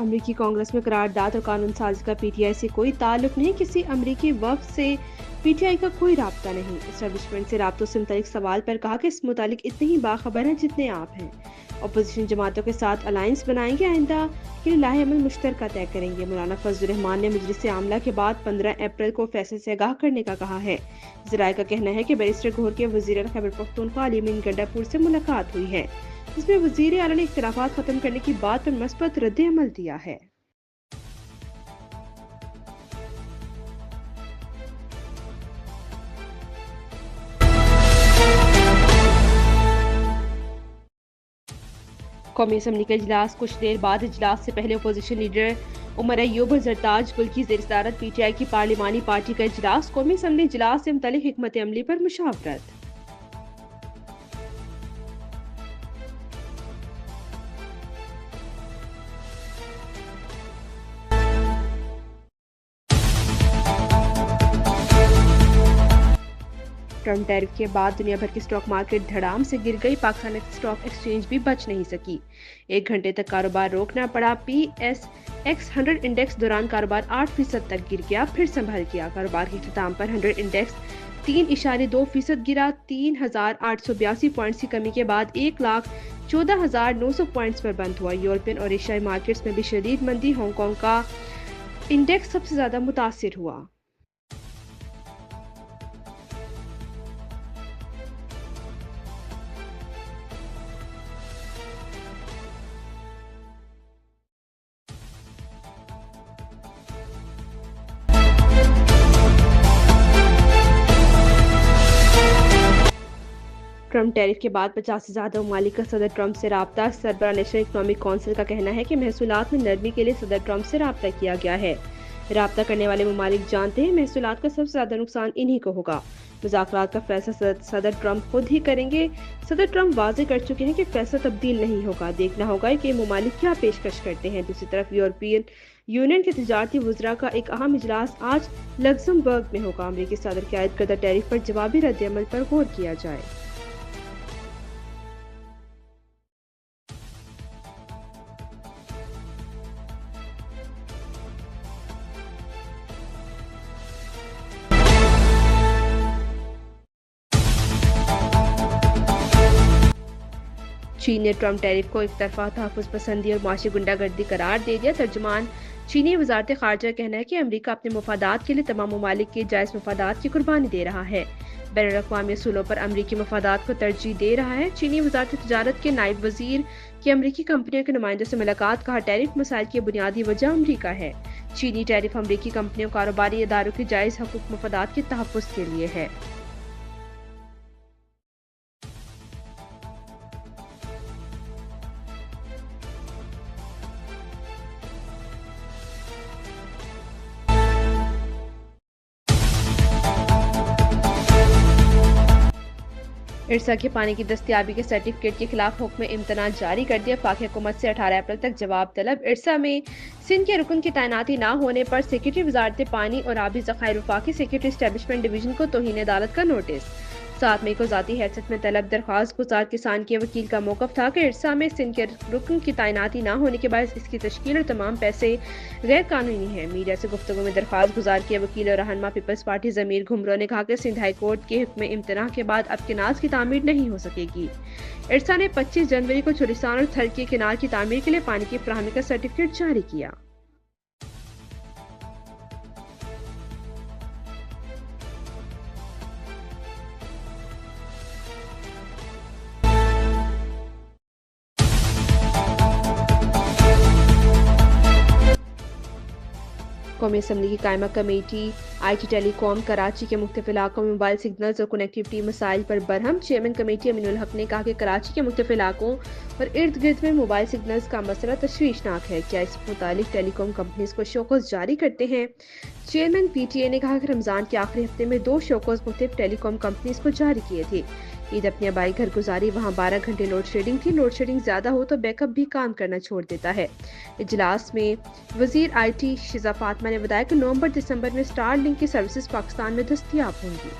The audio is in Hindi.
अमरीकी कांग्रेस में करारदाद और कानून साजी का पीटीआई से कोई ताल्लुक नहीं। किसी अमरीकी वफ्द से पीटीआई का कोई राब्ता नहीं। एस्टेब्लिशमेंट से राब्तों से मुतालिक सवाल पर कहा कि इस मुतालिक इतने ही बाखबर हैं जितने आप हैं। अपोजिशन जमातों के साथ अलायंस बनाएंगे, आइंदा के लिए लाहे अमल मुश्तरका तय करेंगे। मौलाना फजलुर रहमान ने मजलिस आमला के बाद 15 अप्रैल को फैसले से आगाह करने का कहा है। जराये का कहना है कि बैरिस्टर गौहर के वजीर खैबर पख्तूनख्वा अली अमीन गंडापुर से मुलाकात हुई है, जिसमें वजीर आला ने इख्तिलाफात खत्म करने की बात पर मस्बत रद्द अमल दिया है। कौमी असम्बली का इजलास कुछ देर बाद इजलास से पहले अपोजिशन लीडर उमर अयूब और जरताज गुल की ज़ेर सदारत पीटीआई की पार्लिमानी पार्टी का इजलास। कौमी असम्बली इजलास से मुतालिक हिकमत अमली पर मुशावरत। ट्रम्प टैरिफ के बाद दुनिया भर की स्टॉक मार्केट धड़ाम से गिर गई। पाकिस्तान स्टॉक एक्सचेंज भी बच नहीं सकी। 1 घंटे तक कारोबार रोकना पड़ा। PSX 100 इंडेक्स दौरान कारोबार 8% तक गिर गया, फिर संभल गया। कारोबार के इख्तिताम पर 100 इंडेक्स 3.2% गिरा। 3,882 पॉइंट्स की कमी के बाद 1,14,900 पॉइंट्स पर बंद हुआ। यूरोपियन और एशियाई मार्केट्स में भी शदीद मंदी। हांगकांग का इंडेक्स सबसे ज्यादा मुतासिर हुआ। ट्रम्प टैरिफ के बाद 50 से ज्यादा ममालिक का सदर ट्रम्प से राब्ता। सरबराह नेशनल इकनॉमिक काउंसिल का कहना है कि महसूलात में नरमी के लिए सदर ट्रम्प से राब्ता किया गया है। राब्ता करने वाले ममालिक जानते हैं महसूलात का सबसे ज्यादा नुकसान इन्हीं को होगा। मुज़ाकरात का फैसला सदर ट्रम्प खुद ही करेंगे। सदर ट्रम्प वाजे कर चुके हैं कि फैसला तब्दील नहीं होगा। देखना होगा कि ममालिक क्या पेशकश करते हैं। दूसरी तरफ यूरोपियन यूनियन के तिजारती वज़रा का एक अहम इजलास आज लग्जमबर्ग में होगा। अमरीकी सदर के आयद करदा टैरिफ पर जवाबी रद्द-ए-अमल पर गौर किया जाए। चीन ने ट्रम्प टैरिफ को एक तरफा तहफ़्फ़ुज़ पसंदी और माशी गुंडागर्दी करार दे दिया। तर्जुमान चीनी वज़ारत ख़ारजा का कहना है कि अमरीका अपने मफादात के लिए तमाम ममालिक के जायज़ मफादात की कुर्बानी दे रहा है। बैनुल-अक़वामी असूलों पर अमरीकी मफादात को तरजीह दे रहा है। चीनी वज़ारत तिजारत के नायब वज़ीर की अमरीकी कंपनियों के नुमाइंदों से मुलाकात। कहा, टैरिफ मसाइल की बुनियादी वजह अमरीका है। चीनी टैरिफ अमरीकी कंपनियों कारोबारी इदारों के जायज़ हकूक़ मफादात के तहफ़्फ़ुज़ के लिए है। इरसा के पानी की दस्तियाबी के सर्टिफिकेट के खिलाफ हुक्म इम्तना जारी कर दिया। पाक हुकूमत से 18 अप्रैल तक जवाब तलब। इरसा में सिंध के रुकन की तैनाती न होने पर सेक्रेटरी वजारत पानी और आबी ज़खायर वफाकी सेक्रेटरी एस्टेब्लिशमेंट डिवीजन को तौहीन अदालत का नोटिस। 7 मई को ज़ाती हैसियत में तलब दरख्वास्त गुजार किसान के वकील का मौक़िफ़ था कि इरसा में सिंध के रुकन की तैनाती न होने के बाद इसकी तश्कील और तमाम पैसे गैर कानूनी है। मीडिया से गुफ्तगू में दरख्वास्त गुजार के वकील और रहनुमा पीपल्स पार्टी ज़मीर घुमरो ने कहा कि सिंध हाई कोर्ट के हुक्म इम्तना के बाद अब किनाज की तामीर नहीं हो सकेगी। इरसा ने 25 जनवरी को चुलिस्तान और थल के किनार की तामीर के लिए पानी की फराहमी का सर्टिफिकेट जारी किया। कौमी असम्बली की कायमा कमेटी IT टेलीकॉम कराची के मुख्तलिफ इलाकों में मोबाइल सिग्नल्स और कनेक्टिविटी मसाइल पर बरहम। चेयरमैन कमेटी अमीनुल हक ने कहा कि कराची के मुख्तलिफ इलाकों और इर्द गिर्द में मोबाइल सिग्नल्स का मसला तशवीशनाक है। क्या इस मुतालिक टेलीकॉम कंपनीज को शोकॉज जारी करते हैं। चेयरमैन PTA ने कहा कि रमजान के आखिरी हफ्ते में 2 शोकॉज मुख्तलिफ टेलीकॉम कंपनीज को जारी किए थे। ईद अपनी आबाई घर गुजारी, वहाँ 12 घंटे लोड शेडिंग थी। लोड शेडिंग ज्यादा हो तो बैकअप भी काम करना छोड़ देता है। इजलास में वजीर IT शिजा फातिमा ने बताया कि नवंबर दिसंबर में स्टार लिंक की सर्विसेज पाकिस्तान में दस्तयाब होंगी।